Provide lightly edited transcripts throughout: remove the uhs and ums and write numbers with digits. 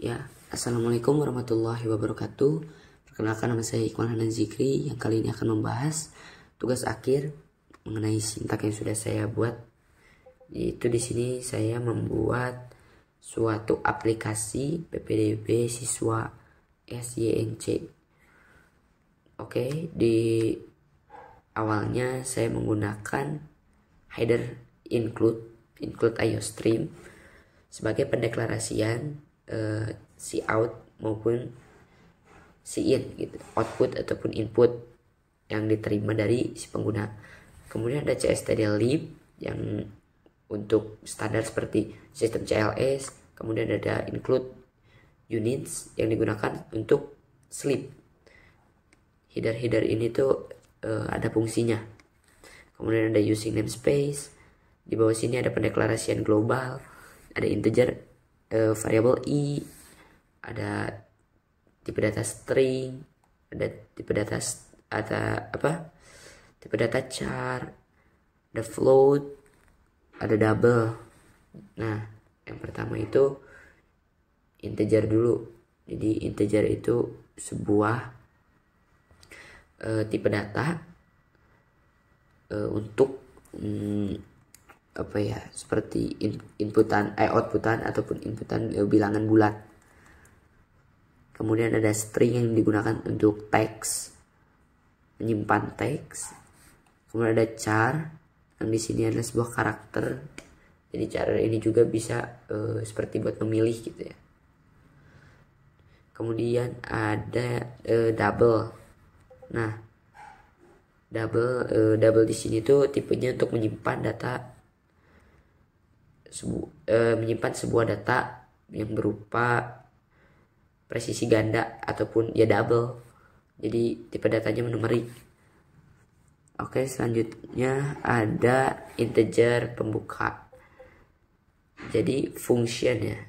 Ya, Assalamualaikum warahmatullahi wabarakatuh. Perkenalkan, nama saya Iqbal Hanan Zikri yang kali ini akan membahas tugas akhir mengenai sintak yang sudah saya buat. Yaitu di sini saya membuat suatu aplikasi PPDB siswa SYNC. Oke, di awalnya saya menggunakan header include IOStream sebagai pendeklarasian cout maupun cin gitu, output ataupun input yang diterima dari si pengguna. Kemudian ada cstdlib yang untuk standar seperti sistem CLS. Kemudian ada include units yang digunakan untuk sleep. Header ini tuh ada fungsinya. Kemudian ada using namespace. Di bawah sini ada pendeklarasian global, ada integer, variabel i, ada tipe data string, ada tipe data tipe data char, ada float, ada double. Nah, yang pertama itu integer dulu. Jadi integer itu sebuah tipe data untuk seperti outputan ataupun inputan bilangan bulat. Kemudian ada string yang digunakan untuk teks, menyimpan teks. Kemudian ada char yang di sini adalah sebuah karakter. Jadi char ini juga bisa seperti buat memilih gitu ya. Kemudian ada double. Nah, double di sini tuh tipenya untuk menyimpan data, menyimpan sebuah data yang berupa presisi ganda ataupun ya double. Jadi tipe datanya numerik. Oke, selanjutnya ada integer pembuka. Jadi function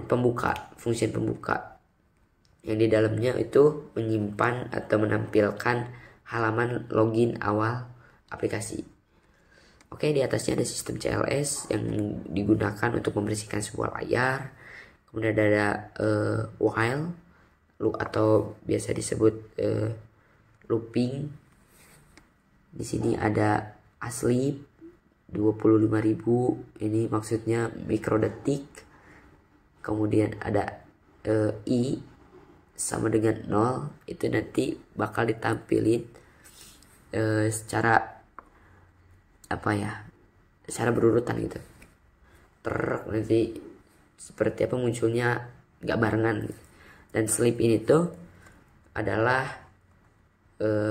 pembuka yang di dalamnya itu menyimpan atau menampilkan halaman login awal aplikasi. Oke, di atasnya ada sistem CLS yang digunakan untuk membersihkan sebuah layar. Kemudian ada while loop atau biasa disebut looping. Di sini ada asleep 25.000, ini maksudnya mikrodetik. Kemudian ada i sama dengan 0, itu nanti bakal ditampilin secara secara berurutan gitu. Nanti seperti apa munculnya nggak barengan gitu. Dan sleep ini tuh adalah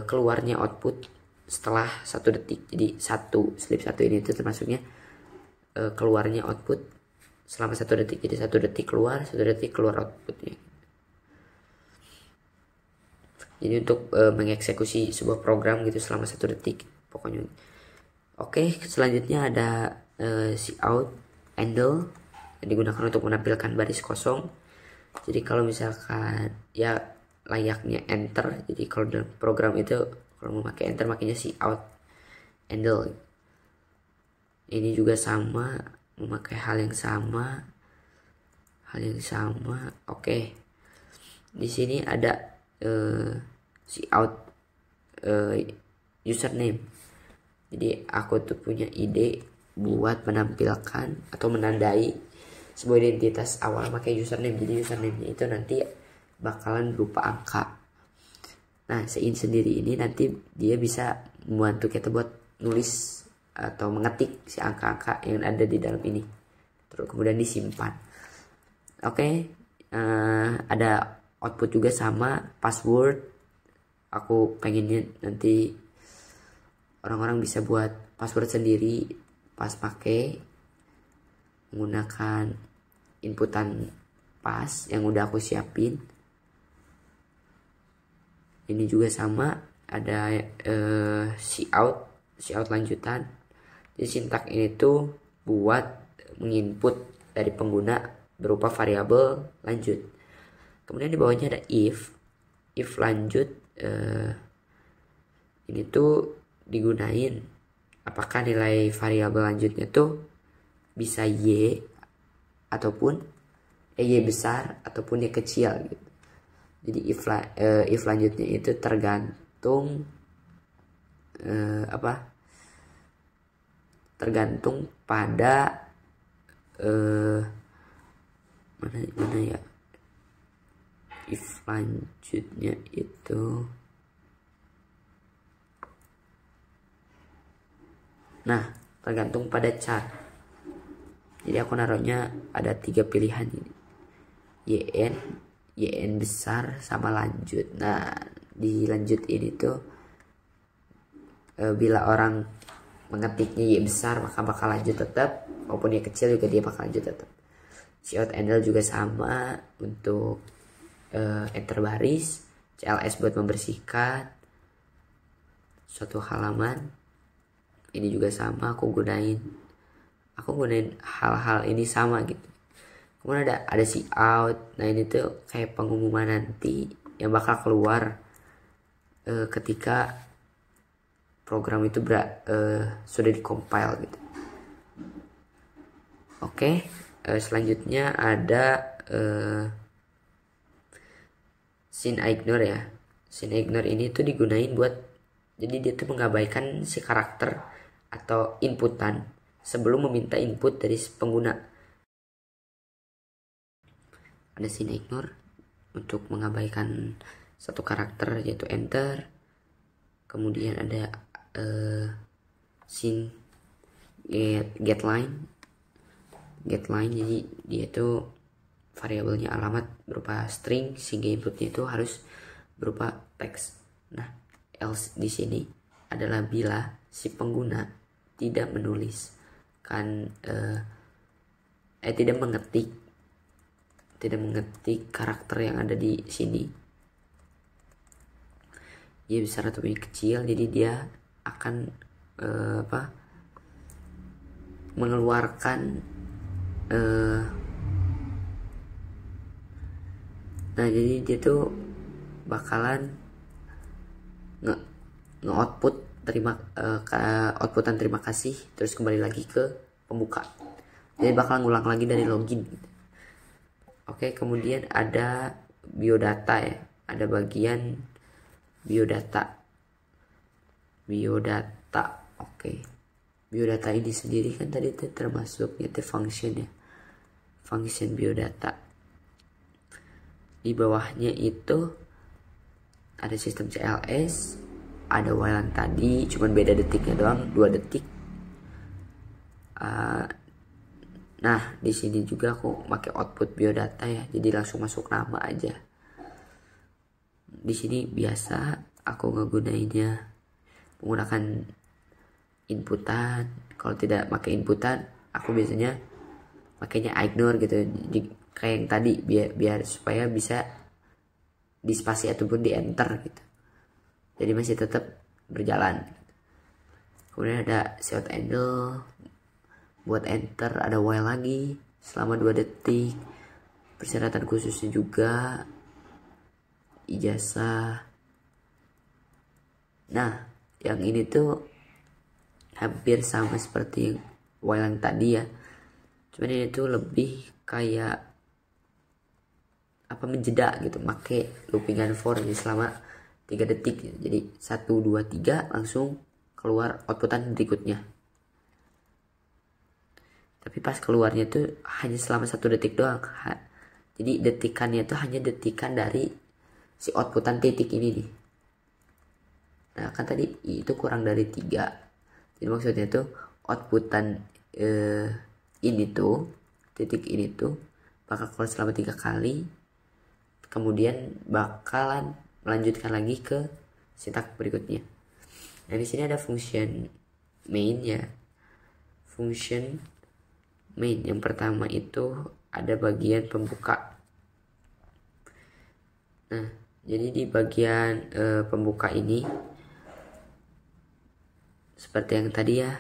keluarnya output setelah 1 detik. Jadi sleep 1 ini tuh termasuknya keluarnya output selama 1 detik. Jadi 1 detik keluar, 1 detik keluar outputnya. Jadi untuk mengeksekusi sebuah program gitu selama 1 detik pokoknya. Oke, selanjutnya ada cout handle yang digunakan untuk menampilkan baris kosong. Jadi kalau misalkan ya layaknya enter, jadi kalau dalam program itu kalau mau pakai enter makanya cout handle. Ini juga sama, memakai hal yang sama. Oke, di sini ada cout username. Jadi aku tuh punya ide buat menampilkan atau menandai sebuah identitas awal pakai username. Jadi username-nya itu nanti bakalan berupa angka. Nah, sein sendiri ini nanti dia bisa membantu kita buat nulis atau mengetik si angka-angka yang ada di dalam ini. Terus kemudian disimpan. Oke, ada output juga sama, password. Aku pengennya nanti orang-orang bisa buat password sendiri pas pakai menggunakan inputan pas yang udah aku siapin. Ini juga sama, ada cout lanjutan. Jadi sintak ini tuh buat menginput dari pengguna berupa variabel lanjut. Kemudian di bawahnya ada if lanjut. Ini tuh digunain apakah nilai variabel lanjutnya tuh bisa Y ataupun Y besar ataupun Y kecil gitu. Jadi if lanjutnya itu tergantung tergantung pada mana ya, if lanjutnya itu tergantung pada char. Jadi aku naruhnya ada 3 pilihan ini, YN besar sama lanjut. Nah di lanjut ini tuh bila orang mengetiknya Y besar maka bakal lanjut tetap, maupun Y kecil juga dia bakal lanjut tetap. Cout handle juga sama untuk enter baris, CLS buat membersihkan suatu halaman. Ini juga sama aku gunain hal-hal ini sama gitu. Kemudian ada si out. Nah ini tuh kayak pengumuman nanti yang bakal keluar ketika program itu sudah dikompil gitu. Oke, selanjutnya ada scene ignore ya. Scene ignore ini tuh digunain buat, jadi dia tuh mengabaikan si karakter atau inputan sebelum meminta input dari pengguna. Ada scene ignore untuk mengabaikan satu karakter yaitu enter. Kemudian ada scene get line, jadi dia itu variabelnya alamat berupa string sehingga inputnya itu harus berupa teks. Nah else di sini adalah bila si pengguna tidak menulis tidak mengetik karakter yang ada di sini, Y besar atau Y kecil, jadi dia akan mengeluarkan jadi dia tuh bakalan nge-output outputan terima kasih terus kembali lagi ke pembuka, jadi bakalan ngulang lagi dari login gitu. Oke, kemudian ada biodata ya, ada bagian biodata. Oke, biodata ini sendiri kan tadi termasuk itu function ya, function biodata. Di bawahnya itu ada sistem CLS, ada while tadi, cuman beda detiknya doang, 2 detik. Nah di sini juga aku pakai output biodata ya, jadi langsung masuk nama aja. Di sini biasa aku ngegunainnya menggunakan inputan. Kalau tidak pakai inputan, aku biasanya pakainya ignore gitu. Jadi kayak yang tadi biar supaya bisa di spasi ataupun di enter gitu. Jadi masih tetap berjalan. Kemudian ada shout handle buat enter, ada while lagi selama 2 detik. Persyaratan khususnya juga ijazah. Nah yang ini tuh hampir sama seperti while yang tadi ya, cuman ini tuh lebih kayak menjeda gitu, make loopingan for selama 3 detik. Jadi 1, 2, 3 langsung keluar outputan berikutnya. Tapi pas keluarnya tuh hanya selama 1 detik doang. Jadi detikannya tuh hanya detikan dari si outputan titik ini nih. Nah kan tadi itu kurang dari 3. Jadi maksudnya tuh outputan ini tuh, titik ini tuh bakal keluar selama 3 kali. Kemudian bakalan melanjutkan lagi ke sintak berikutnya. Nah di sini ada function main ya. Function main yang pertama itu ada bagian pembuka. Nah jadi di bagian pembuka ini seperti yang tadi ya,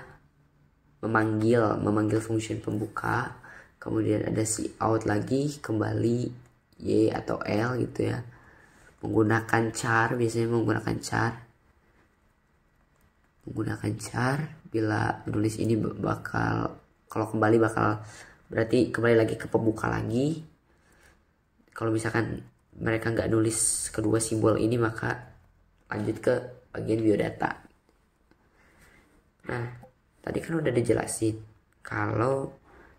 memanggil function pembuka. Kemudian ada si out lagi, kembali Y atau L gitu ya, menggunakan char, biasanya menggunakan char bila menulis ini bakal Kalau kembali bakal berarti kembali lagi ke pembuka lagi. Kalau misalkan mereka nggak nulis kedua simbol ini, maka lanjut ke bagian biodata. Nah, tadi kan udah dijelasin kalau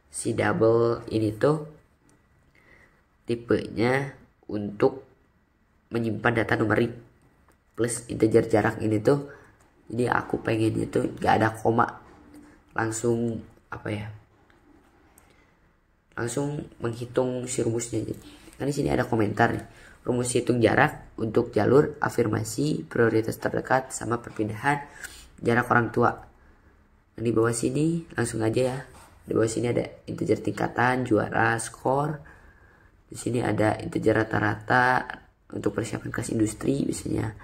si double ini tuh tipenya untuk menyimpan data numerik plus integer jarak ini tuh. Jadi aku pengen itu gak ada koma, langsung langsung menghitung si rumusnya. Nah, di sini ada komentar nih. Rumus hitung jarak untuk jalur afirmasi prioritas terdekat sama perpindahan jarak orang tua. Nah, di bawah sini langsung aja ya. Di bawah sini ada integer tingkatan, juara, skor. Di sini ada integer rata-rata untuk persiapan kelas industri biasanya.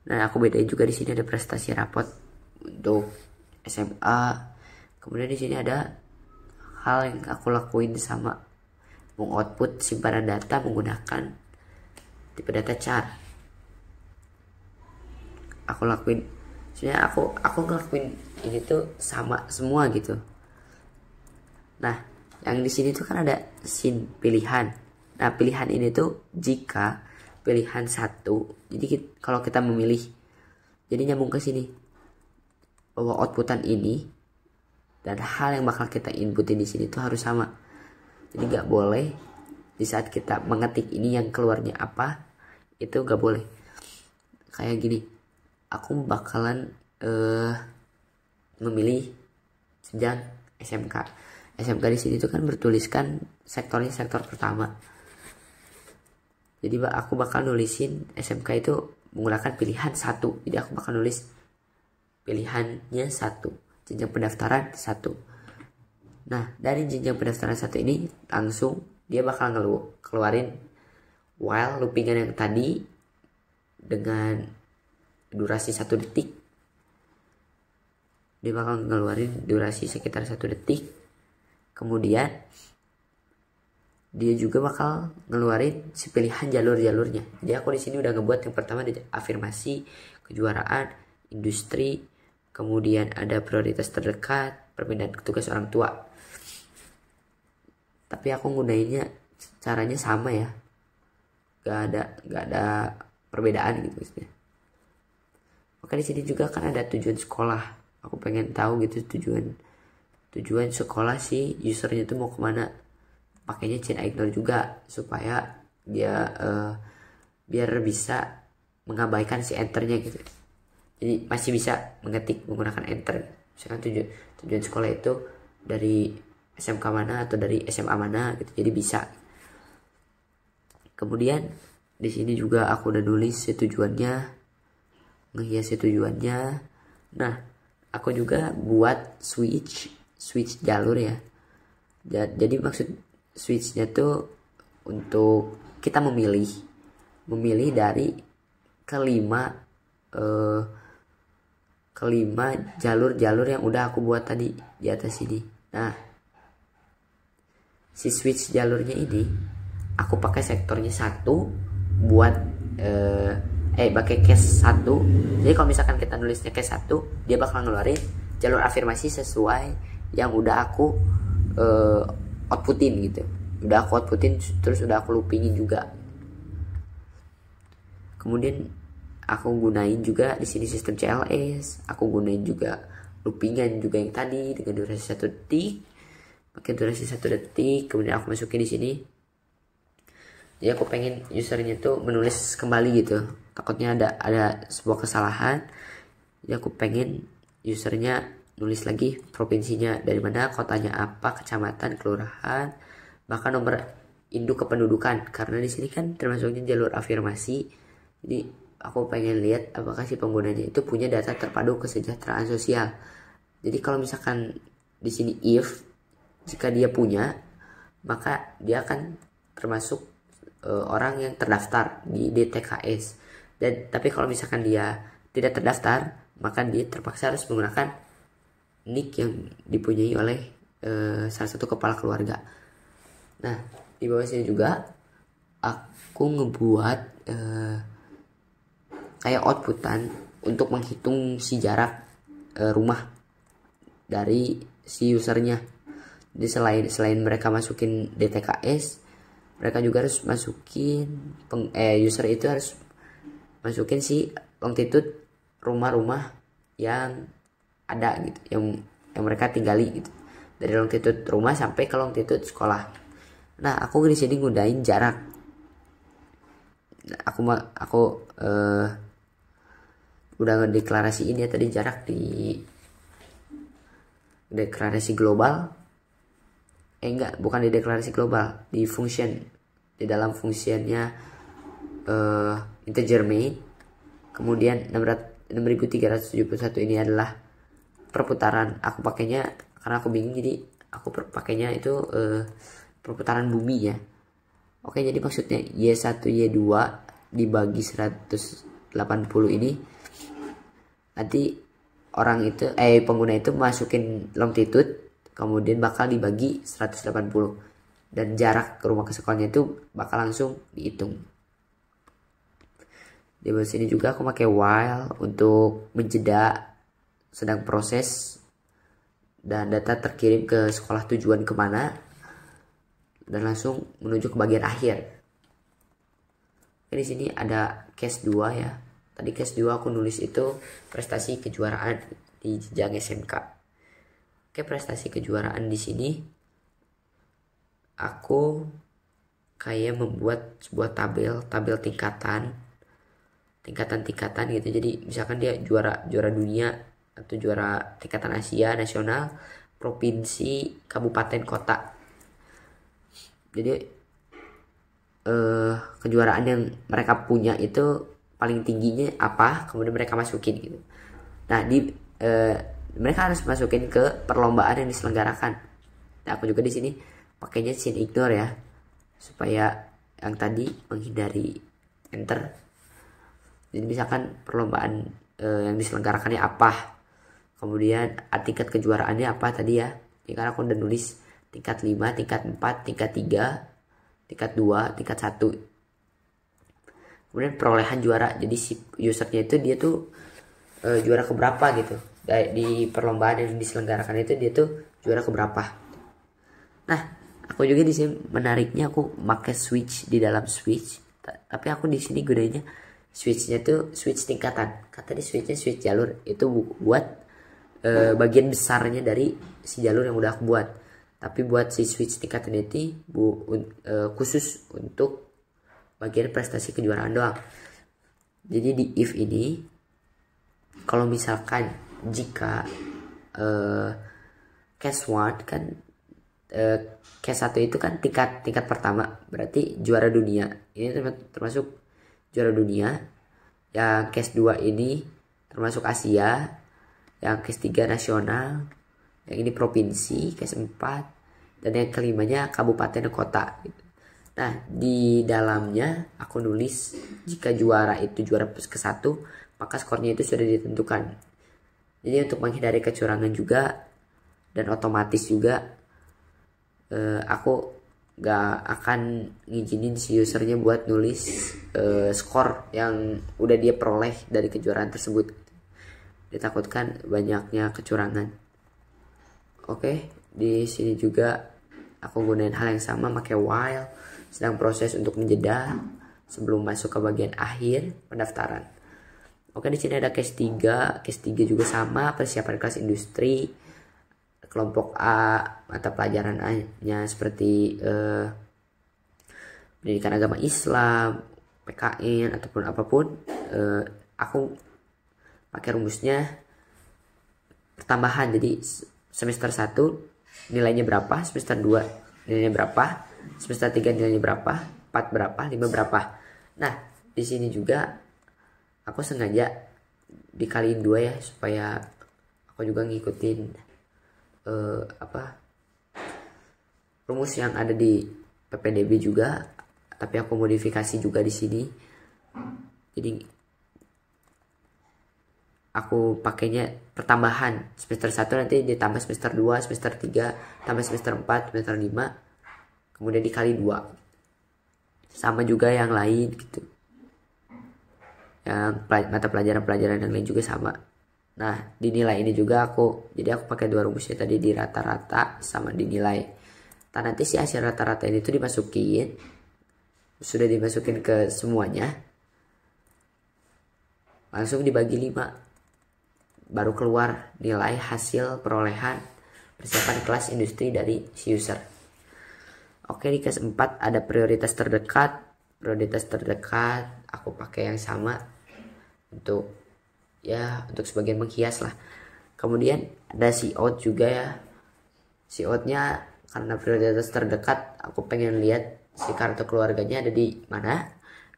Nah, aku bedain juga di sini ada prestasi rapot untuk SMA. Kemudian di sini ada hal yang aku lakuin sama mengoutput simpanan data menggunakan tipe data char. Aku lakuin, sebenarnya aku ngelakuin ini tuh sama semua gitu. Nah, yang di sini tuh kan ada sin pilihan. Nah, pilihan ini tuh jika pilihan satu. Jadi kalau kita memilih, jadi nyambung ke sini bahwa outputan ini dan hal yang bakal kita inputin di sini tuh harus sama. Jadi nggak boleh di saat kita mengetik ini yang keluarnya apa itu nggak boleh. Kayak gini, aku bakalan memilih jenjang SMK. SMK di sini tuh kan bertuliskan sektornya sektor pertama. Jadi aku bakal nulisin SMK itu menggunakan pilihan satu. Jadi aku bakal nulis pilihannya satu, jenjang pendaftaran satu. Nah, dari jenjang pendaftaran satu ini langsung dia bakal keluarin while loopingan yang tadi dengan durasi 1 detik. Dia bakal ngeluarin durasi sekitar 1 detik. Kemudian dia juga bakal ngeluarin si pilihan jalur-jalurnya. Jadi aku di sini udah ngebuat yang pertama ada afirmasi, kejuaraan, industri, kemudian ada prioritas terdekat, perpindahan tugas orang tua. Tapi aku ngunainnya caranya sama ya, gak ada perbedaan gitu maksudnya. Maka di sini juga kan ada tujuan sekolah. Aku pengen tahu gitu tujuan sekolah si usernya tuh mau kemana. Pakainya chain ignore juga supaya dia biar bisa mengabaikan si enternya gitu. Jadi masih bisa mengetik menggunakan enter. Misalkan tujuan sekolah itu dari SMK mana atau dari SMA mana gitu. Jadi bisa. Kemudian di sini juga aku udah nulis tujuannya, ngehias tujuannya. Nah, aku juga buat switch jalur ya. Jadi maksud switchnya tuh untuk kita memilih dari kelima jalur yang udah aku buat tadi di atas ini. Nah, si switch jalurnya ini aku pakai sektornya 1 buat pakai case 1. Jadi kalau misalkan kita nulisnya case 1, dia bakal ngeluarin jalur afirmasi sesuai yang udah aku outputin gitu. Udah aku outputin terus udah aku loopingin juga. Kemudian aku gunain juga di sini sistem CLS. Aku gunain juga loopingan juga yang tadi dengan durasi 1 detik. Pakai durasi 1 detik, kemudian aku masukin di sini. Jadi aku pengen usernya tuh menulis kembali gitu. Takutnya ada sebuah kesalahan. Jadi aku pengen usernya nulis lagi provinsinya dari mana, kotanya apa, kecamatan, kelurahan, bahkan nomor induk kependudukan. Karena di sini kan termasuknya jalur afirmasi. Jadi aku pengen lihat apakah si penggunanya itu punya data terpadu kesejahteraan sosial. Jadi kalau misalkan di sini if jika dia punya, maka dia akan termasuk orang yang terdaftar di DTKS. Dan tapi kalau misalkan dia tidak terdaftar, maka dia terpaksa harus menggunakan nick yang dipunyai oleh salah satu kepala keluarga. Nah, di bawah sini juga aku ngebuat kayak outputan untuk menghitung si jarak rumah dari si usernya. Jadi selain mereka masukin DTKS, mereka juga harus masukin user itu harus masukin si longitude rumah-rumah yang ada gitu, yang mereka tinggali gitu, dari longitude rumah sampai ke longitude sekolah. Nah, aku di sini ngudain jarak. Aku udah ngedeklarasiin ya tadi jarak di deklarasi global. Bukan di deklarasi global, di function, di dalam functionnya integer main. Kemudian 6371 ini adalah perputaran. Aku pakainya karena aku bingung, jadi aku pakainya itu perputaran bumi ya. Oke, jadi maksudnya Y1 Y2 dibagi 180 ini nanti pengguna itu masukin longitude, kemudian bakal dibagi 180 dan jarak ke rumah ke sekolahnya itu bakal langsung dihitung. Di bawah sini juga aku pakai while untuk menjeda sedang proses dan data terkirim ke sekolah tujuan kemana dan langsung menuju ke bagian akhir. Di sini ada case 2 ya. Tadi case 2 aku nulis itu prestasi kejuaraan di jenjang SMK. Oke, prestasi kejuaraan di sini aku kayak membuat sebuah tabel tingkatan gitu. Jadi misalkan dia juara dunia atau juara tingkatan Asia, nasional, provinsi, kabupaten, kota. Jadi kejuaraan yang mereka punya itu paling tingginya apa, kemudian mereka masukin gitu. Nah, mereka harus masukin ke perlombaan yang diselenggarakan. Nah, aku juga di sini pakainya scene ignore ya, supaya yang tadi menghindari enter. Jadi misalkan perlombaan yang diselenggarakannya apa, kemudian tingkat kejuaraannya apa tadi ya. Ini karena aku udah nulis tingkat 5, tingkat 4, tingkat 3, tingkat 2, tingkat 1. Kemudian perolehan juara. Jadi si usernya itu dia tuh juara keberapa gitu. Di perlombaan yang diselenggarakan itu dia tuh juara keberapa. Nah, aku juga di sini menariknya aku pakai switch di dalam switch. Tapi aku di sini gunanya switchnya tuh switch tingkatan. Kata di switchnya switch jalur itu buat bagian besarnya dari si jalur yang udah aku buat. Tapi buat si switch tingkatan itu khusus untuk bagian prestasi kejuaraan doang. Jadi di if ini kalau misalkan jika case 1 kan case 1 itu kan tingkat pertama, berarti juara dunia. Ini termasuk juara dunia. Yang case 2 ini termasuk Asia. Yang case 3 nasional. Yang ini provinsi, case 4. Dan yang kelimanya kabupaten dan kota gitu. Nah, di dalamnya aku nulis jika juara itu juara ke-1, maka skornya itu sudah ditentukan. Jadi untuk menghindari kecurangan juga dan otomatis juga aku gak akan ngizinin si usernya buat nulis skor yang udah dia peroleh dari kejuaraan tersebut. Ditakutkan banyaknya kecurangan. Oke, di sini juga aku gunain hal yang sama, pakai while sedang proses untuk menjeda sebelum masuk ke bagian akhir pendaftaran. Oke, di sini ada case 3. Case 3 juga sama, persiapan kelas industri. Kelompok A, mata pelajarannya seperti pendidikan agama Islam, PKN ataupun apapun. Aku pakai rumusnya pertambahan. Jadi semester 1 nilainya berapa, semester 2 nilainya berapa, semester 3 nilainya berapa, 4 berapa, 5 berapa. Nah, di sini juga aku sengaja dikaliin 2 ya, supaya aku juga ngikutin rumus yang ada di PPDB juga, tapi aku modifikasi juga di sini. Jadi aku pakainya pertambahan, semester 1 nanti ditambah semester 2, semester 3, tambah semester 4, semester 5, kemudian dikali 2. Sama juga yang lain gitu. Yang mata pelajaran yang lain juga sama. Nah, di nilai ini juga aku pakai dua rumusnya tadi, di rata-rata sama di nilai. Nah, nanti si hasil rata-rata ini tuh sudah dimasukin ke semuanya, langsung dibagi 5, baru keluar nilai hasil perolehan persiapan kelas industri dari si user. Oke, di kelas 4 ada prioritas terdekat. Prioritas terdekat aku pakai yang sama untuk sebagian menghias lah. Kemudian ada si out juga ya. Si outnya karena prioritas terdekat aku pengen lihat si kartu keluarganya ada di mana.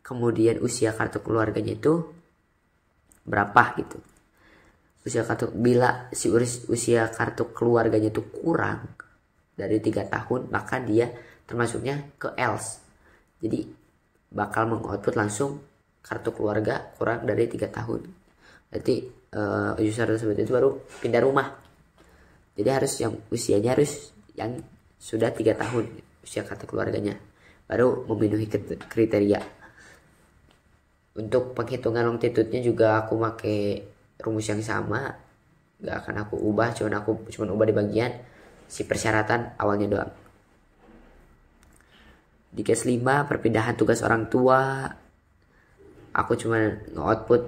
Kemudian usia kartu keluarganya itu berapa gitu. Bila si usia kartu keluarganya itu kurang dari 3 tahun, maka dia termasuknya ke else. Jadi bakal mengoutput langsung kartu keluarga kurang dari 3 tahun. Berarti user tersebut itu baru pindah rumah. Jadi usianya harus yang sudah 3 tahun usia kartu keluarganya, baru memenuhi kriteria. Untuk penghitungan longitude-nya juga aku pakai rumus yang sama, gak akan aku ubah, cuman ubah di bagian si persyaratan awalnya doang. Di case 5 perpindahan tugas orang tua, aku cuma nge-output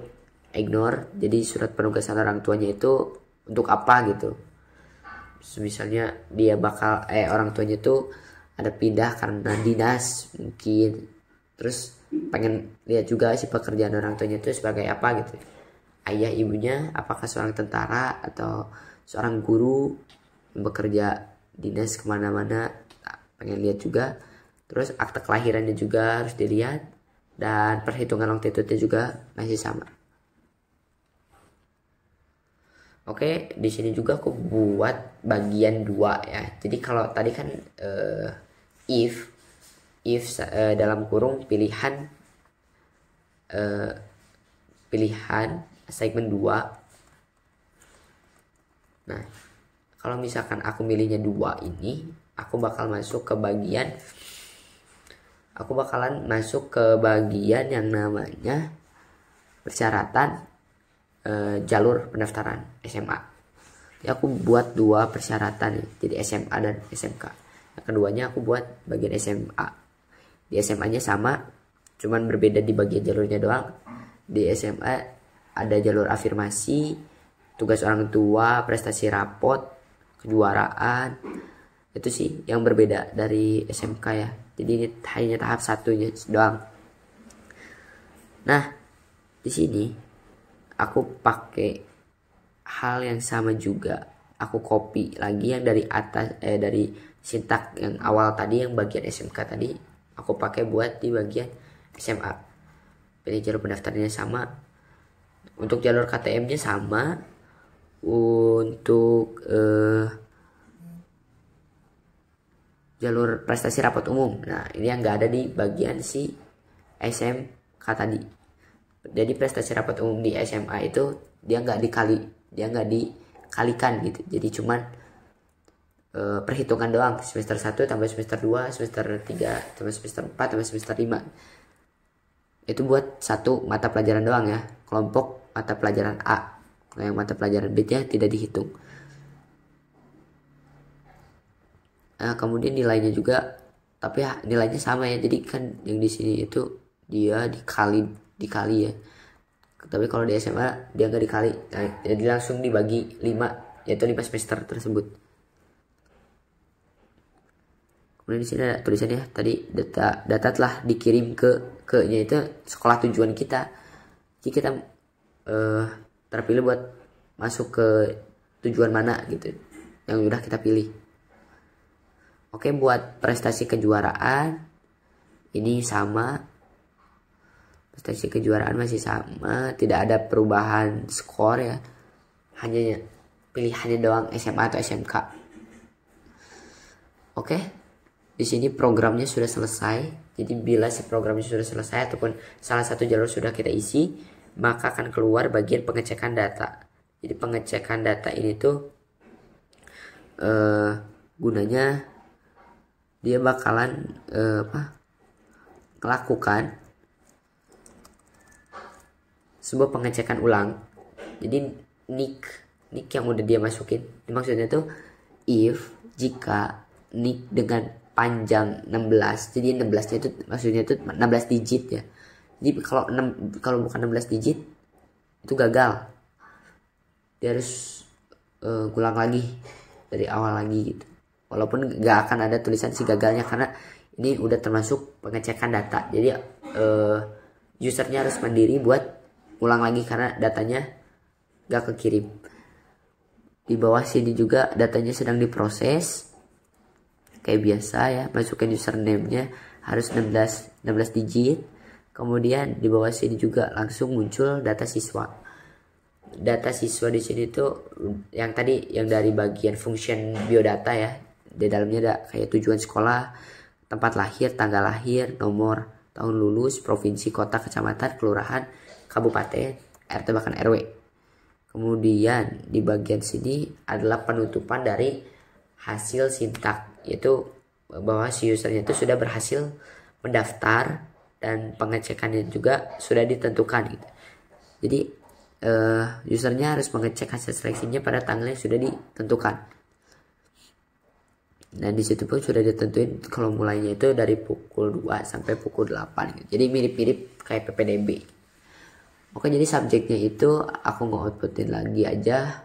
ignore. Jadi surat penugasan orang tuanya itu untuk apa gitu. Misalnya dia orang tuanya itu ada pindah karena dinas mungkin, terus pengen lihat juga si pekerjaan orang tuanya itu sebagai apa gitu. Ayah ibunya apakah seorang tentara atau seorang guru yang bekerja dinas kemana-mana, pengen lihat juga. Terus akte kelahirannya juga harus dilihat, dan perhitungan longitude-nya juga masih sama. Oke, di sini juga aku buat bagian 2 ya. Jadi kalau tadi kan if dalam kurung pilihan segmen 2. Nah, kalau misalkan aku milihnya 2 ini, aku bakalan masuk ke bagian yang namanya persyaratan jalur pendaftaran SMA. Jadi aku buat 2 persyaratan nih, jadi SMA dan SMK. Yang keduanya aku buat bagian SMA. Di SMA-nya sama, cuman berbeda di bagian jalurnya doang. Di SMA ada jalur afirmasi, tugas orang tua, prestasi rapot, kejuaraan. Itu sih yang berbeda dari SMK ya. Jadi ini hanya tahap 1-nya doang. Nah, di sini aku pakai hal yang sama juga. Aku copy lagi yang dari atas, dari sintak yang awal tadi, yang bagian SMK tadi, aku pakai buat di bagian SMA. Pilih jalur pendaftarannya sama. Untuk jalur KTM-nya sama. Untuk jalur prestasi rapat umum, nah ini yang nggak ada di bagian si SMK tadi. Jadi prestasi rapat umum di SMA itu dia nggak dikalikan gitu. Jadi cuman perhitungan doang, semester 1 tambah semester 2, semester 3 tambah semester 4 tambah semester 5. Itu buat satu mata pelajaran doang ya, kelompok mata pelajaran A. Kalau yang mata pelajaran B-nya tidak dihitung. Nah, kemudian nilainya juga, tapi ya, nilainya sama ya. Jadi kan yang di sini itu dia dikali ya. Tapi kalau di SMA dia nggak dikali. Nah, jadi langsung dibagi 5, yaitu 5 semester tersebut. Kemudian di sini ada tulisannya tadi data telah dikirim ke-nya itu sekolah tujuan kita. Jadi kita terpilih buat masuk ke tujuan mana gitu yang udah kita pilih. Oke, buat prestasi kejuaraan ini sama. Prestasi kejuaraan masih sama, tidak ada perubahan skor ya. Hanya pilihannya doang SMA atau SMK. Oke. Di sini programnya sudah selesai. Jadi bila si programnya sudah selesai ataupun salah satu jalur sudah kita isi, maka akan keluar bagian pengecekan data. Jadi pengecekan data ini tuh gunanya dia bakalan melakukan sebuah pengecekan ulang. Jadi nick yang udah dia masukin. Maksudnya tuh if jika nick dengan panjang 16, jadi 16 nya itu maksudnya itu 16 digit ya. Jadi kalau bukan 16 digit itu gagal, dia harus ngulang lagi dari awal lagi gitu. Walaupun nggak akan ada tulisan si gagalnya karena ini udah termasuk pengecekan data. Jadi usernya harus mandiri buat ulang lagi karena datanya nggak kekirim. Di bawah sini juga datanya sedang diproses. Kayak biasa ya, masukin username-nya harus 16 digit. Kemudian di bawah sini juga langsung muncul data siswa. Data siswa di sini tuh yang tadi yang dari bagian function biodata ya. Di dalamnya ada kayak tujuan sekolah, tempat lahir, tanggal lahir, nomor, tahun lulus, provinsi, kota, kecamatan, kelurahan, kabupaten, RT bahkan RW. Kemudian di bagian sini adalah penutupan dari hasil sintak, yaitu bahwa si usernya itu sudah berhasil mendaftar dan pengecekannya juga sudah ditentukan gitu. Jadi usernya harus mengecek hasil seleksinya pada tanggal yang sudah ditentukan. Dan disitu pun sudah ditentuin kalau mulainya itu dari pukul 2 sampai pukul 8 gitu. Jadi mirip-mirip kayak PPDB. Oke, jadi subjeknya itu aku nge-outputin lagi aja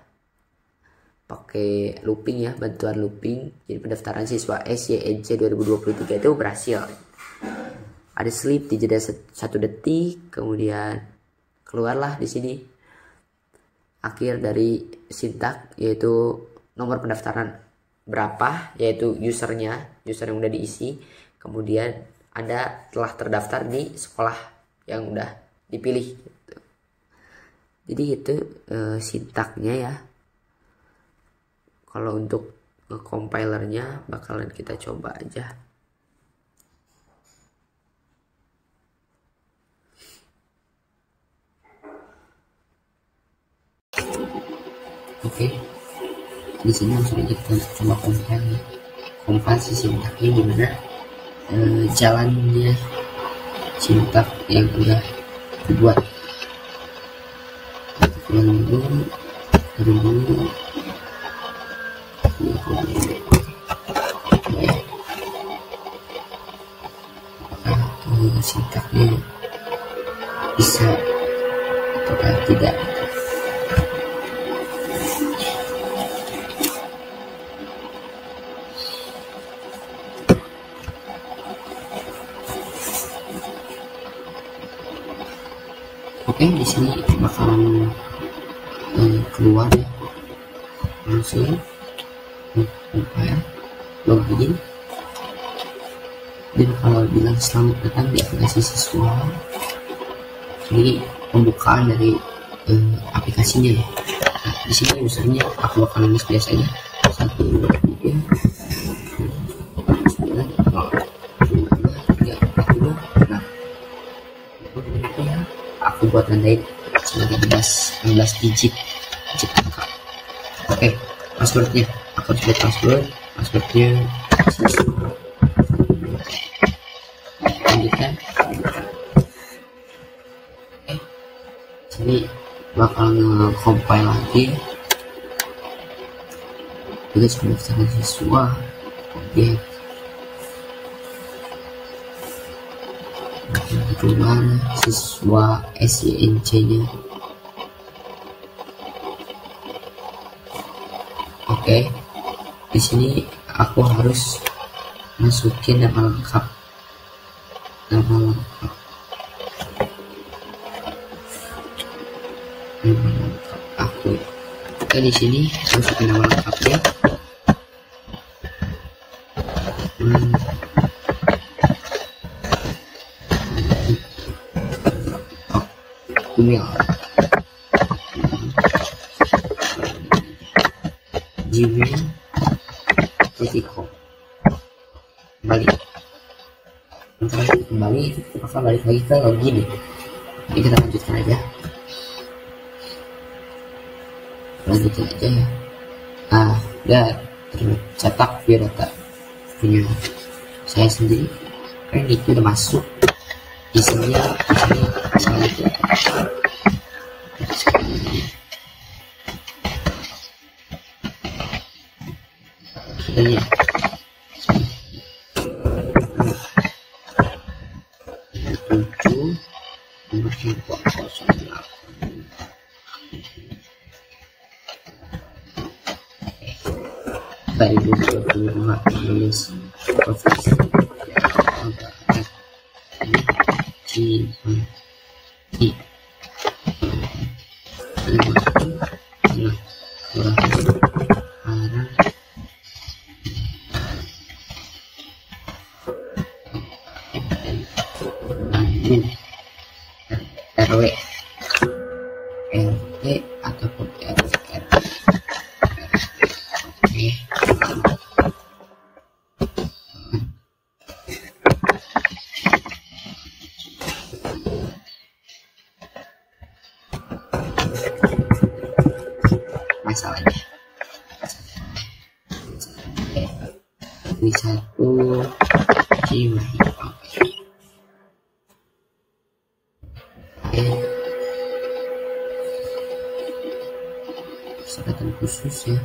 pakai looping ya, bantuan looping. Jadi pendaftaran siswa SYNC 2023 itu berhasil. Ada sleep di jeda 1 detik, kemudian keluarlah di sini akhir dari sintak, yaitu nomor pendaftaran berapa, yaitu user yang udah diisi. Kemudian ada telah terdaftar di sekolah yang udah dipilih gitu. Jadi itu sintaknya ya. Kalau untuk compilernya bakalan kita coba aja. Oke. Di sini langsung aja kita coba compile si sintaknya gimana jalannya sintak yang udah dibuat. Dulu apakah sintaknya bisa atau tidak. Oke, di sini bakalan keluar ya, langsung login. Dan kalau bilang selamat datang di aplikasi siswa, ini pembukaan dari aplikasinya ya. Nah, di sini usernya aku akan nulis biasanya 1, 2, 3, 4, 5, 6. Nah, aku buat nandain sebagai 16 digit angka. Oke, passwordnya aku harus buat passwordnya lanjutkan. Oke, sini bakal nge-compile lagi juga pendaftaran siswa. Oke, keluar siswa SYNC nya. Oke, di sini aku harus masukin nama lengkap aku. Oke, di sini masukin nama lengkapnya. Email gmail.com. kembali apakah balik lagi ke login ya. Jadi kita lanjutkan aja ya. Udah tercetak biodata punya saya sendiri. Ini udah masuk isinya. Misalnya itu Contohnya tujuh nomor handphone 08 2022 menulis provinsi Jawa Barat Cimahi RW RT ataupun RR. Oke. Masalahnya ini satu Cimahi. Persyaratan khusus ya.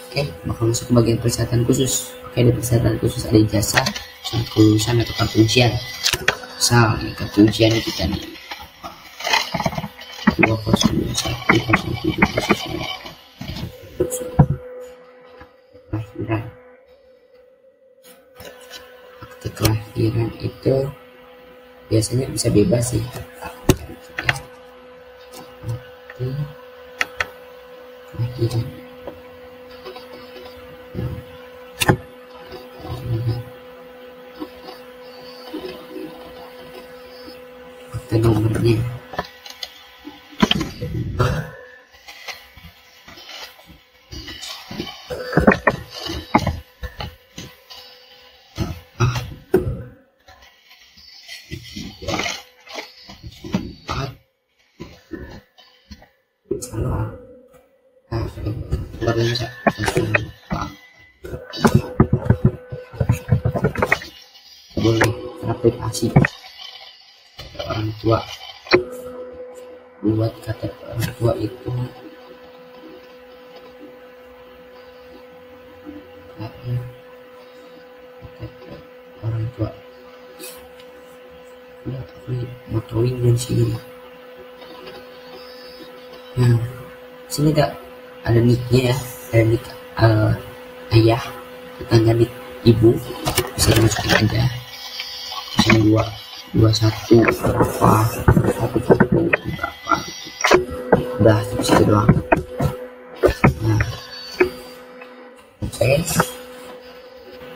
Oke, bakal masuk ke bagian persyaratan khusus. Oke, di persyaratan khusus ada ijazah, surat kelulusan atau kartu ujian. Misal nih kartu ujian kita nih 2021 kelahiran. Akte kelahiran itu biasanya bisa bebas sih. Kelahiran akte nomornya boleh aplikasi orang tua buat KTP orang tua itu KTP orang tua udah motoin dan sini. Nah sini tak ada nicknya ya, ada nick ayah, tetangga nick ibu, bisa dimasukin aja. Misalnya 21 berapa, 11 berapa, udah segitu doang. Nah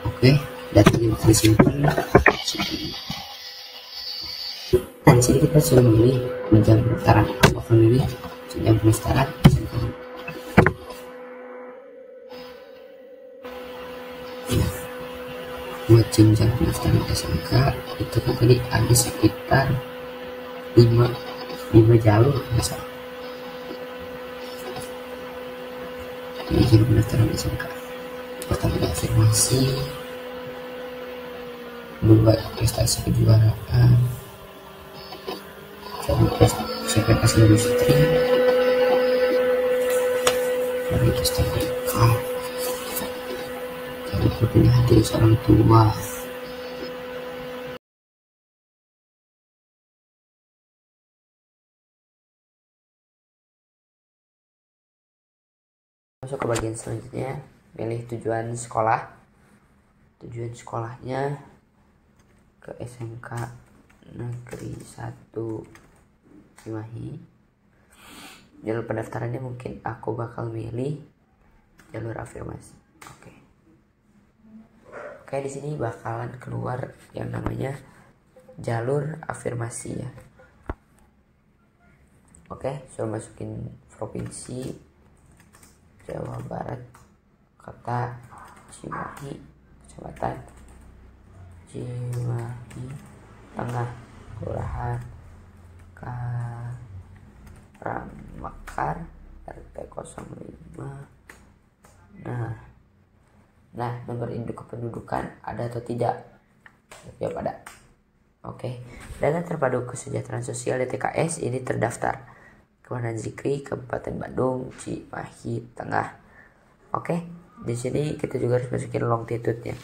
oke, datanya bisa disimpan. Dan sini kita sudah memilih jam pendaftaran, bakal memilih jam pendaftaran SMK. Buat jenjang pendaftaran SMK itu kan tadi ada sekitar 5 jalur biasa. Ini jalur pendaftaran SMK. Pertama ada afirmasi, kedua prestasi kejuaraan, CPNS industri, kualitas terdekat, dari perpindahan dari seorang tua. Masuk ke bagian selanjutnya, pilih tujuan sekolah. Tujuan sekolahnya ke SMK Negeri 1 Cimahi. Jalur pendaftarannya mungkin aku bakal milih jalur afirmasi. Oke, di sini bakalan keluar yang namanya jalur afirmasi ya. Oke, sudah masukin provinsi Jawa Barat, kota Cimahi, kecamatan Cimahi Tengah, kelurahan Karangmekar, RT 05. Nah, nomor induk kependudukan ada atau tidak? Jawab ada. Oke. Data terpadu kesejahteraan sosial DTKS ini terdaftar Kelurahan Zikri, Kabupaten Bandung, Cimahi Tengah. Oke, di sini kita juga harus masukin longitude-nya.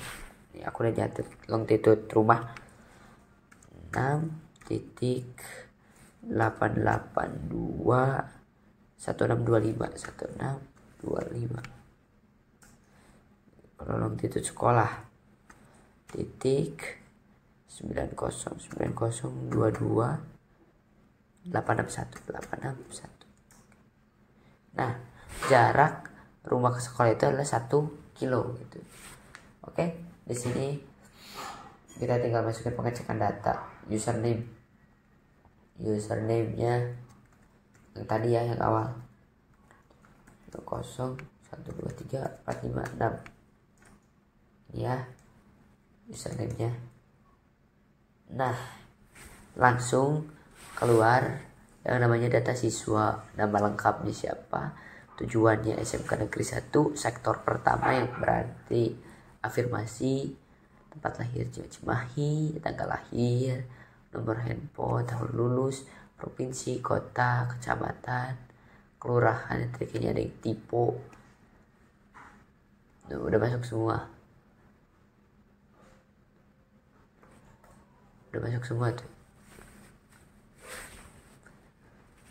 Ini aku udah jatuh longitude rumah 6.882 1625. Kalau longitude sekolah titik 909022 861. Nah, jarak rumah ke sekolah itu adalah 1 kilo gitu. Oke, di sini kita tinggal masukin pengecekan data, username-nya yang tadi ya, yang awal 0012345 ya, username-nya. Nah, langsung keluar yang namanya data siswa, nama lengkapnya siapa, tujuannya SMK Negeri 1 sektor pertama yang berarti afirmasi, tempat lahir Cimahi, tanggal lahir, nomor handphone, tahun lulus, provinsi, kota, kecamatan, kelurahan, triknya ada yang tipe. Udah masuk semua. Tuh.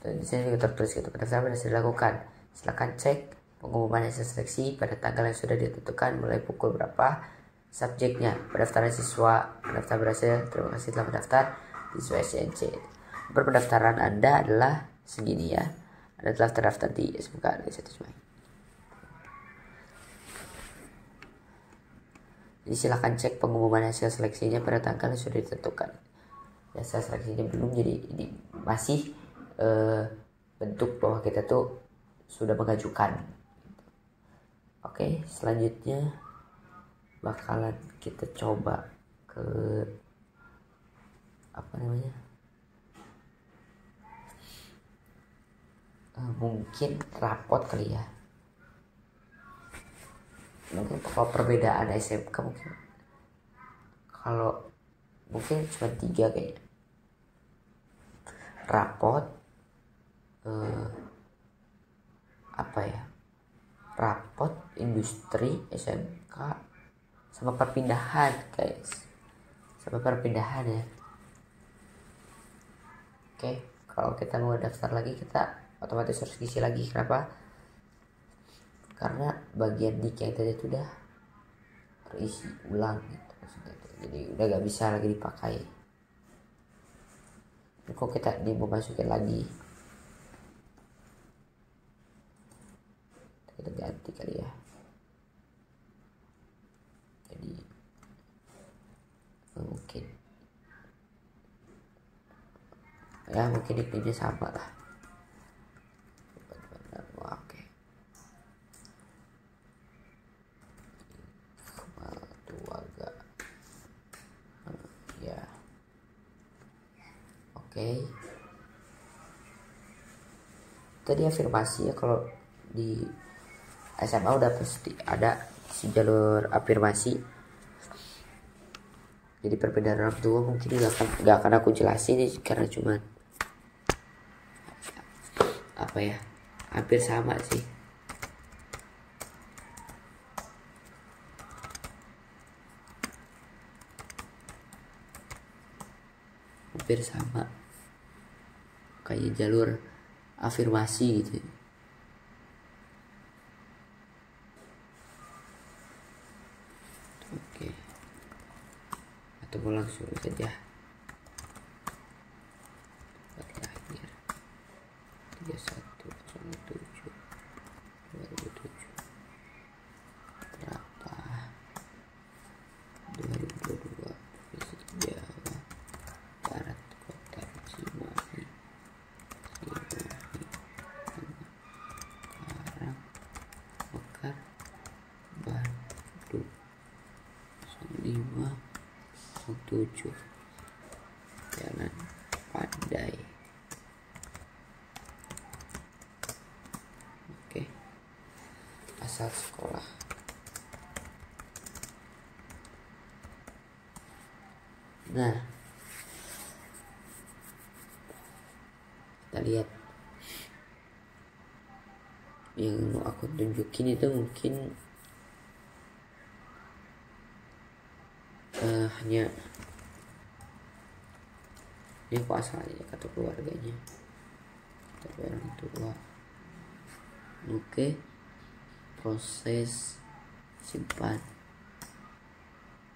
Dan di sini juga tertulis gitu, pendaftaran sudah dilakukan. Silakan cek pengumuman hasil seleksi pada tanggal yang sudah ditentukan mulai pukul berapa. Subjeknya pendaftaran siswa, pendaftaran berhasil, terima kasih telah mendaftar siswa SCNC. Pendaftaran Anda adalah segini ya. Anda telah terdaftar di SMK Negeri 1 Cimahi. Jadi silakan cek pengumuman hasil seleksinya pada tanggal yang sudah ditentukan. Hasil seleksinya belum, jadi ini masih bentuk bahwa kita tuh sudah mengajukan. Oke, selanjutnya bakalan kita coba ke mungkin rapot kali ya. Mungkin kalau perbedaan SMK mungkin cuma 3 kayaknya. Rapot rapot industri SMK sama perpindahan guys, ya. Oke, kalau kita mau daftar lagi kita otomatis harus isi lagi. Kenapa? Karena bagian dik yang tadi itu udah terisi ulang gitu, jadi udah gak bisa lagi dipakai. Kok kita mau masukin lagi, kita ganti kali ya. Jadi mungkin nicknya sama lah. Oke, ya. Oke. Tadi afirmasi ya, kalau di SMA udah pasti ada si jalur afirmasi. Jadi perbedaan orang tua mungkin gak akan aku jelasin nih, karena cuman hampir sama sih. Hampir sama kayak jalur afirmasi gitu. Oke, atau mau langsung saja. Lahir 31/07/2007, berapa 2022, Provinsi Jawa Barat, Kota Cimahi, Karang, Mekar, Bandung 05/07, Jalan Pandai. Oke, asal sekolah. Nah, kita lihat yang mau aku tunjukin itu mungkin hanya ini kok asalnya kata keluarganya, kata orang tua. Oke, proses simpan.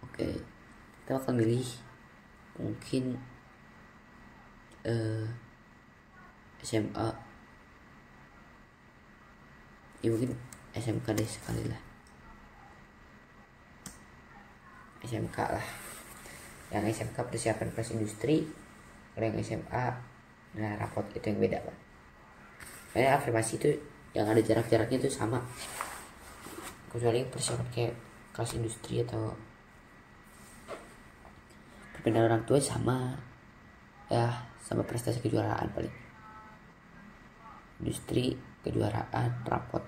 Oke, kita akan milih mungkin SMA ya, mungkin SMK deh sekali lah, SMK lah. Yang SMK persiapan kelas industri, kalau yang SMA nah rapot itu yang beda kan. Kayak afirmasi itu yang ada jarak-jaraknya itu sama, kecuali persiapan kayak kelas industri atau perpindahan orang tua sama ya, sama prestasi kejuaraan paling. Industri kejuaraan rapot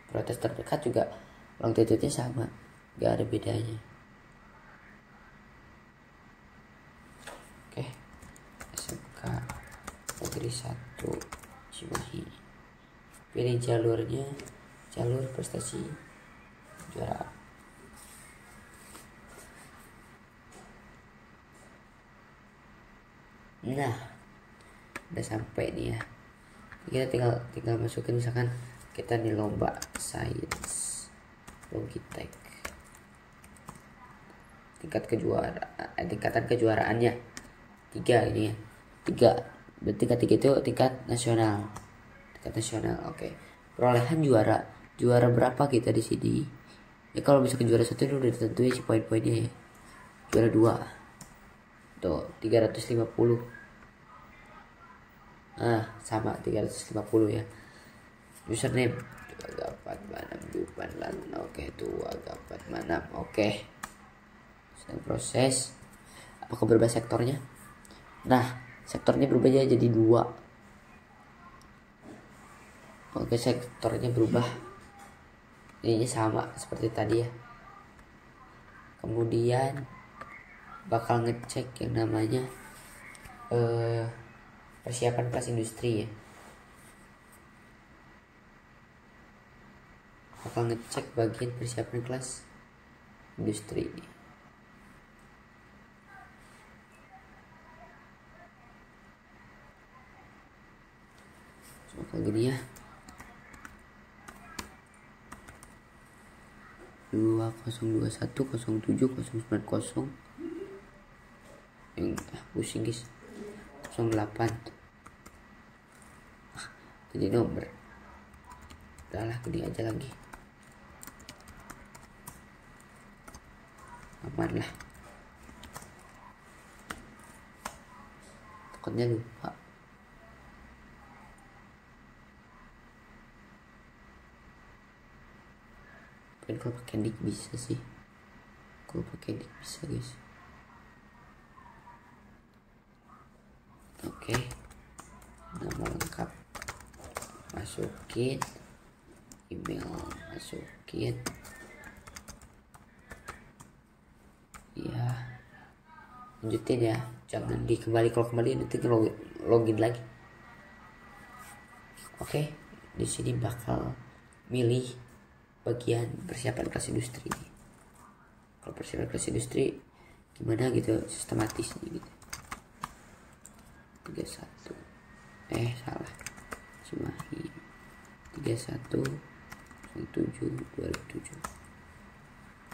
protes terdekat juga longitudenya sama, gak ada bedanya. Oke, SMK Negeri 1 Cimahi, pilih jalurnya, jalur prestasi kejuaraan. Nah, udah sampai nih ya. Kita tinggal masukin, misalkan kita nih lomba sains Logitech, tingkatan kejuaraannya 3 ini ya. 3 tingkat 3 itu tingkat nasional. Oke. Perolehan juara berapa kita di sini ya? Kalau bisa ke juara 1 ini udah ditentuin si poin-poinnya ya. Juara 2 tuh 350. Sama 350 ya. Username 284 oke, 284 oke. Sedang proses. Apakah berubah sektornya? Nah, sektornya berubah jadi 2. Oke, sektornya berubah, ininya sama seperti tadi ya. Kemudian bakal ngecek yang namanya persiapan kelas industri ya. Bakal ngecek bagian persiapan kelas industri ini. Bakal gini ya. 2021 07 090 yang pusing guys, 08 jadi nomor. Udahlah, gini aja lagi, aman lah, takutnya lupa. Kan kalau pakai nik bisa sih, kalau pakai nik bisa guys. Oke, nama lengkap masukin, email masukin ya, lanjutin ya, jangan dikembali, kalau kembali nanti login lagi. Oke, di sini bakal milih bagian persiapan kelas industri. Kalau persiapan kelas industri gimana gitu, sistematis nih gitu. 31 salah, Cimahi 31 07 2007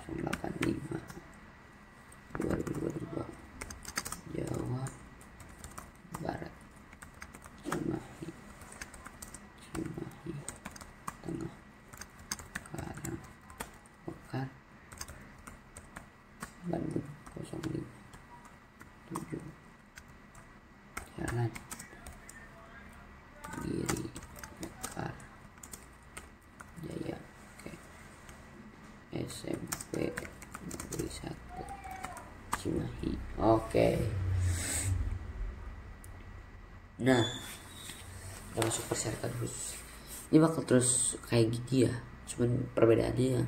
085 2022 Jawa Barat, Cimahi Tengah, Karang Pekan, Bandung 05 7 Jalan Giri Mekar Jaya. Oke. SMP Negeri 1 Cimahi. Oke. Nah, udah masuk persyaratan khusus. Ini bakal terus kayak gini ya, cuman perbedaannya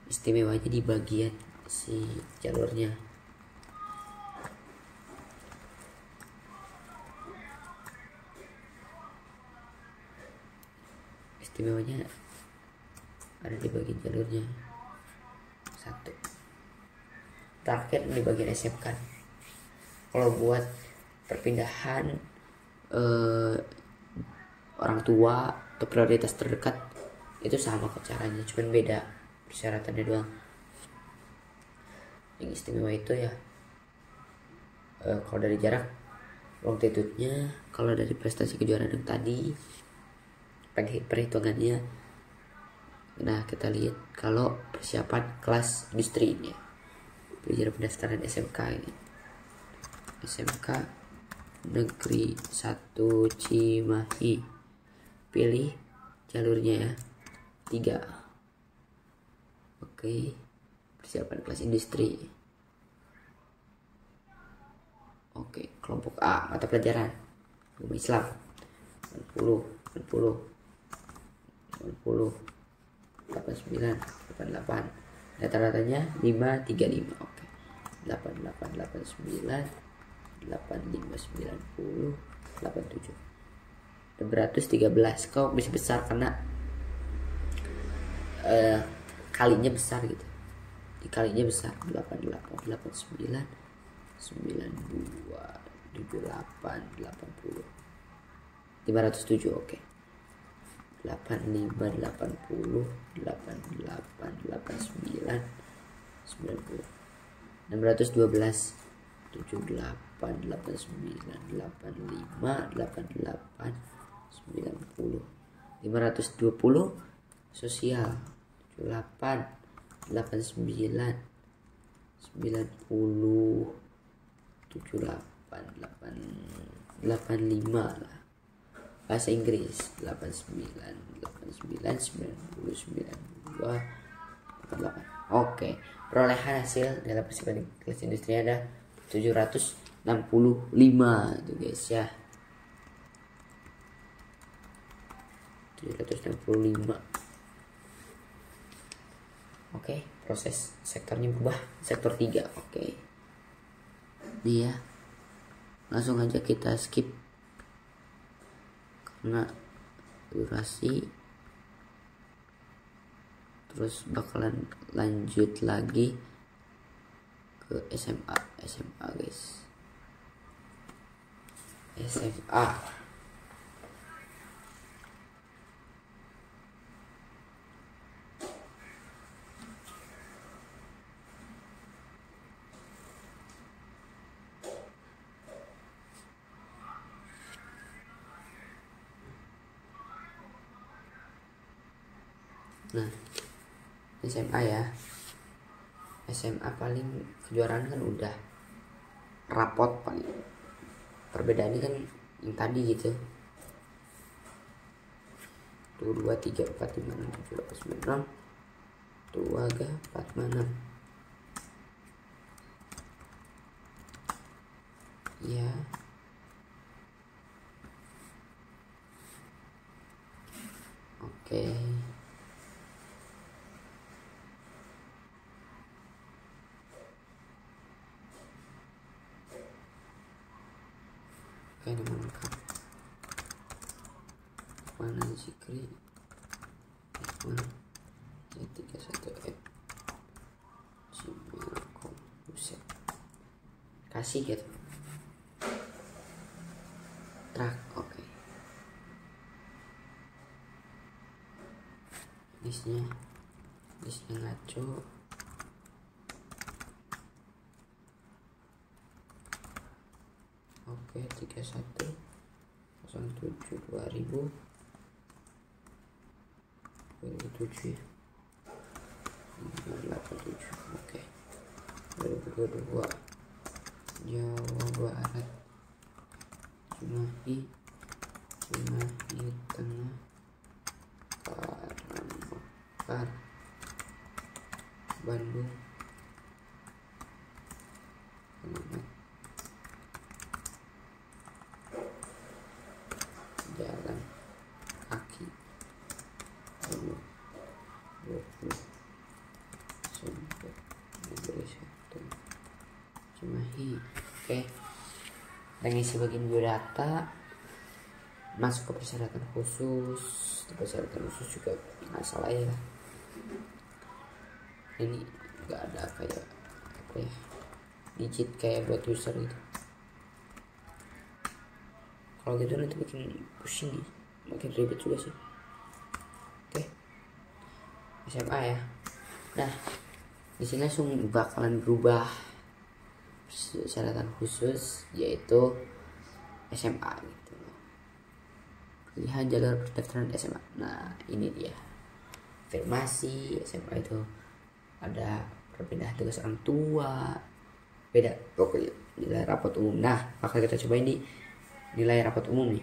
istimewanya di bagian si jalurnya. istimewanya ada di bagian jalurnya. 1. Terakhir di bagian SMK. Kalau buat perpindahan orang tua atau prioritas terdekat itu sama kok caranya, cuman beda persyaratannya doang. Yang istimewa itu ya kalau dari jarak longitudenya, kalau dari prestasi kejuaraan yang tadi perhitungannya. Nah, kita lihat kalau persiapan kelas industri ini, belajar pendaftaran SMK ini, SMK Negeri 1 Cimahi, pilih jalurnya ya, 3. Oke, persiapan kelas industri. Oke, kelompok A, mata pelajaran agama Islam 80 89 88, rata-ratanya 535. Oke, 88 89 85 90 87 613. Kok bisa besar karena kalinya besar gitu, dikalinya besar. 88 89 92 78 80 507. Oke, 85 80 88 89 90 612 78 89 85 88 90 520. Sosial 78 89 90 78 85 lah. Bahasa Inggris 89 90 92 88. Oke, perolehan hasil dalam persiapan kelas industri ada 765 tuh guys ya. 765. Oke, proses sektornya berubah, sektor 3. Oke, ini ya, langsung aja kita skip karena durasi. Terus bakalan lanjut lagi ke SMA guys, SMA. Nah, SMA ya, SMA paling kejuaraan kan udah rapot, paling perbedaannya kan yang tadi gitu, 1 2 3 4 5 6 7 8 9 10 2 3 4 5 6 ya. Oke, nama lengkap mana Zikri ya31F gmail.com. Buset, kasih gitu track. Oke, listnya ngaco. Oke, 31 07 2000 2007 587. Oke, 2022 Jawa Barat, Cimahi Tengah, Karangmekar, Bandung, jalan kaki 20 sampai 21 Cimahi. Oke, kita ngisi bagian biodata. masuk ke persyaratan khusus. Di persyaratan khusus juga nggak salah ya, ini nggak ada kayak apa ya, digit kayak buat user gitu. Kalau gitu nanti bikin pusing nih, makin ribet juga sih. Oke, SMA ya. Nah, di sini langsung bakalan berubah persyaratan khusus, yaitu SMA gitu. Pilihan jalur pendaftaran SMA. Nah, ini dia. Afirmasi SMA itu ada perpindahan tugas orang tua, beda pokoknya nilai rapat umum. Nah, bakal kita cobain di nilai rapat umum nih.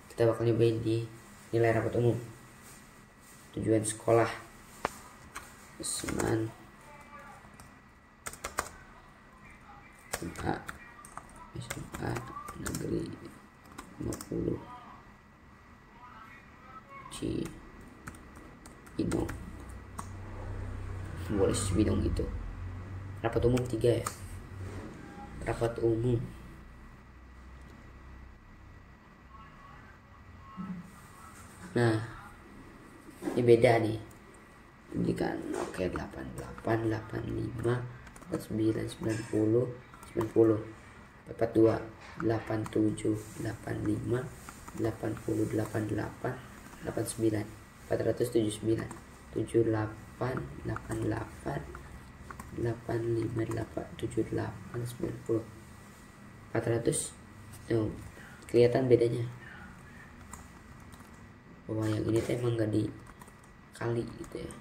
Kita bakal nyobain di nilai rapat umum. Tujuan sekolah SMA negeri 50 Cibinong, boleh Cibinong gitu. Rapat umum 3 ya, rapat umum. Nah, ini beda nih. Ini kan oke, 88, 85, 49, 90, 90, 42, 87, 85, 80, 88, 89, 479, 78, 88, 85, 78, 90, 400. Tuh, kelihatan bedanya. Bahwa yang ini tuh emang gak dikali gitu ya.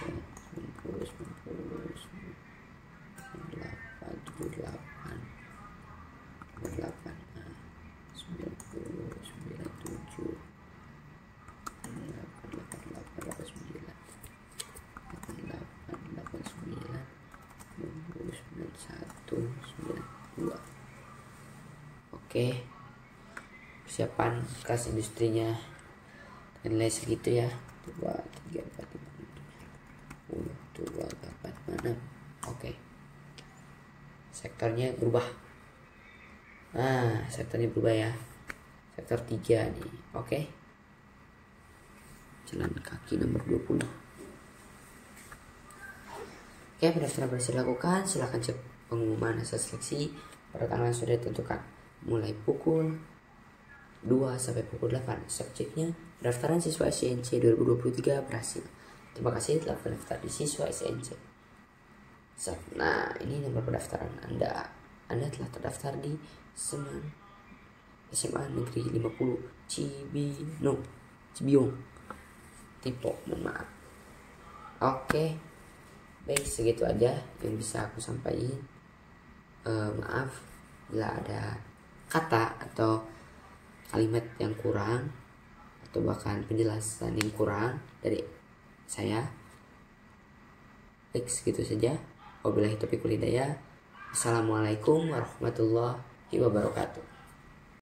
90, 90, 98, 78, 98, 90, 97, 88, 89, 88, 89, 90, 91, 92. Oke, persiapan kelas industrinya nilai segitu ya. 2, 3, 4, 5, 6, 10, 8, 6. Oke, sektornya berubah. Nah, sektornya berubah ya, sektor 3 nih. Oke, jalan kaki nomor 20. Oke, pendaftaran berhasil dilakukan. Silakan cek pengumuman hasil seleksi pada tanggal yang sudah ditentukan, mulai pukul 2 sampai pukul 8. Subjeknya pendaftaran siswa SNC 2023 berhasil. Terima kasih telah mendaftar di siswa SNC. Nah, ini nomor pendaftaran Anda. Anda telah terdaftar di SMA Negeri 50 Cibinong. Tipo, mohon maaf. Oke, baik, segitu aja yang bisa aku sampaikan. Maaf bila ada kata atau kalimat yang kurang atau bahkan penjelasan yang kurang dari saya. Baik, segitu saja. Wabillahi taufiq wal hidayah. Assalamualaikum warahmatullahi wabarakatuh.